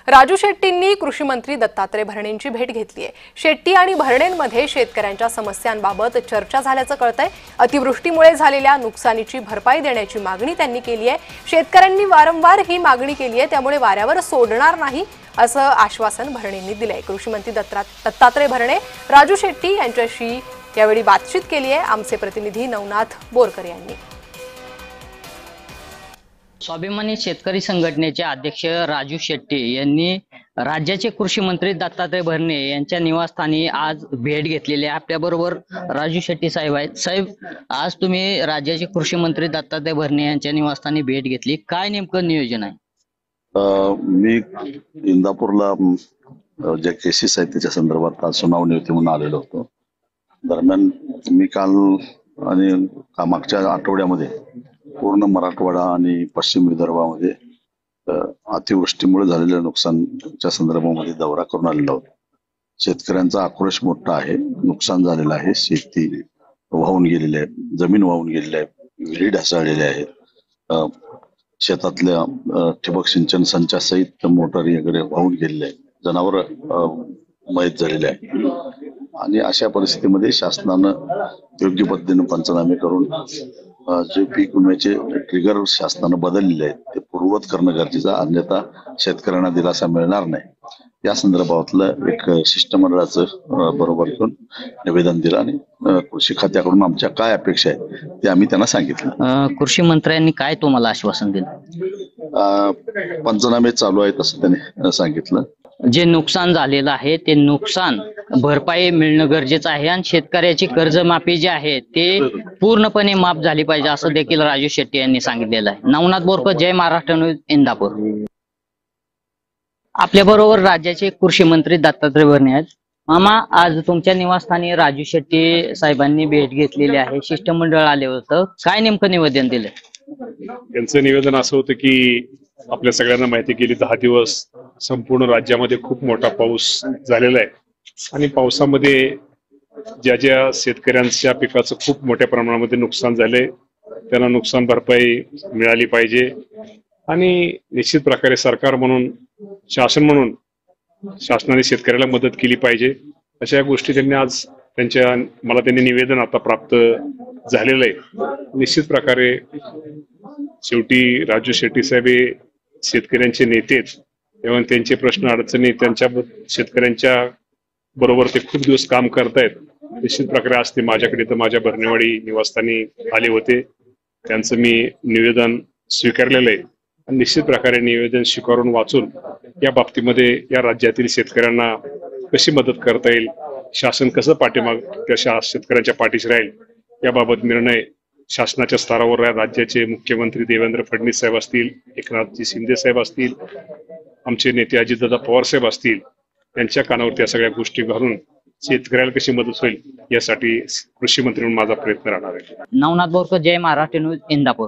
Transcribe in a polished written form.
राजू शेट्टींनी कृषी मंत्री दत्तात्रय भरणेंची भेट घेतली आहे। शेट्टी आणि भरणेंमध्ये शेतकऱ्यांच्या समस्यांबाबत चर्चा झाल्याचं कळतंय। अतिवृष्टीमुळे झालेल्या नुकसानीची भरपाई देण्याची मागणी त्यांनी केली आहे। शेतकऱ्यांनी वारंवार ही मागणी केली आहे, त्यामुळे वाऱ्यावर सोडणार नाही असं आश्वासन भरणेंनी दिलंय। कृषी मंत्री दत्तात्रय भरणे राजू शेट्टी यांच्याशी यावेळी बातचीत केली आहे आमचे प्रतिनिधी नवनाथ बोरकर यांनी। स्वाभिमानी शेतकरी संघटनेचे अध्यक्ष राजू शेट्टी यांनी राज्याचे कृषी मंत्री दत्तात्रय भरणे यांच्या निवासस्थानी आज भेट घेतलेली आहे। आपल्याबरोबर राजू शेट्टी साहेब आहेत। साहेब, आज तुम्ही राज्याचे कृषी मंत्री दत्तात्रय भरणे यांच्या निवासस्थानी भेट घेतली, काय नेमकं नियोजन आहे? मी इंदापूरला ज्या केसेस आहेत त्याच्या संदर्भात आज सुनावणी होती म्हणून आलेलो होतो। दरम्यान मी काल आणि मागच्या आठवड्यामध्ये पूर्ण मराठवाडा आणि पश्चिम विदर्भामध्ये अतिवृष्टीमुळे झालेल्या नुकसानच्या संदर्भामध्ये दौरा करून आलेलो आहोत। शेतकऱ्यांचा आक्रोश मोठा आहे, नुकसान झालेलं आहे, शेती वाहून गेलेली आहे, जमीन वाहून गेलेली आहे, विहिरी ढासळलेल्या आहेत, शेतातल्या ठिबक सिंचन संचासहित मोटारी वगैरे वाहून गेलेल्या आहेत, जनावर मयत झालेले आहे। आणि अशा परिस्थितीमध्ये शासनानं योग्य पद्धतीने पंचनामे करून जे पीक विम्याचे ट्रिगर शासनानं बदललेले आहेत ते पूर्ववत करणं गरजेचं, अन्यथा शेतकऱ्यांना दिलासा मिळणार नाही। या संदर्भातलं एक शिष्टमंडळाचं बरोबर घेऊन निवेदन दिलं आणि कृषी खात्याकडून आमच्या काय अपेक्षा आहेत ते आम्ही त्यांना सांगितलं। कृषी मंत्र्यांनी काय तुम्हाला आश्वासन दिलं? पंचनामे चालू आहेत असं त्यांनी सांगितलं। जे नुकसान झालेलं आहे ते नुकसान भरपाई मिळणं गरजेचं आहे आणि शेतकऱ्याची कर्जमाफी जी आहे ते पूर्णपणे माफ झाली पाहिजे असं देखील राजू शेट्टी यांनी सांगितलेलं आहे। नवनाथ बोरकर, जय महाराष्ट्र न्यूज, इंदापूर। आपल्या बरोबर राज्याचे कृषी मंत्री दत्तात्रय भरणे आहेत। मामा, आज तुमच्या निवासस्थानी राजू शेट्टी साहेबांनी भेट घेतलेली आहे, शिष्टमंडळ आले होतं, काय नेमकं निवेदन दिलं? त्यांचं निवेदन असं होतं की आपल्या सगळ्यांना माहिती गेली 10 दिवस संपूर्ण राज्यामध्ये खूप मोठा पाऊस झालेला आहे आणि पावसामध्ये ज्या ज्या शेतकऱ्यांच्या पिकाचं खूप मोठ्या प्रमाणामध्ये नुकसान झाले त्यांना नुकसान भरपाई मिळाली पाहिजे आणि निश्चित प्रकारे सरकार म्हणून, शासन म्हणून शासनाने शेतकऱ्याला मदत केली पाहिजे। अशा गोष्टी त्यांनी आज मला त्यांनी निवेदन आता प्राप्त झालेलं आहे। निश्चित प्रकारे शेवटी राजू शेट्टी साहेब हे शेतकऱ्यांचे नेते आहेत, तेव्हा त्यांचे प्रश्न अडचणी त्यांच्या शेतकऱ्यांच्या बरोबर ते खूप दिवस काम करतायत। निश्चित प्रकारे आज ते माझ्याकडे तर माझ्या भरणेवाडी निवासस्थानी आले होते, त्यांचं मी निवेदन स्वीकारलेलं आहे आणि निश्चित प्रकारे निवेदन स्वीकारून वाचून या बाबतीमध्ये या राज्यातील शेतकऱ्यांना कशी मदत करता येईल, शासन कसं त्या शेतकऱ्यांच्या पाठीशी राहील याबाबत निर्णय शासनाच्या स्तरावर राज्याचे मुख्यमंत्री देवेंद्र फडणवीस साहेब असतील, एकनाथजी शिंदे साहेब असतील, आमचे नेते अजितदादा पवार साहेब असतील, त्यांच्या कानावरती या सगळ्या गोष्टी घालून शेतकऱ्याला कशी मदत होईल यासाठी कृषी मंत्री म्हणून माझा प्रयत्न राहणार आहे। नवनाथ बोरकर, जय महाराष्ट्र न्यूज, इंदापूर।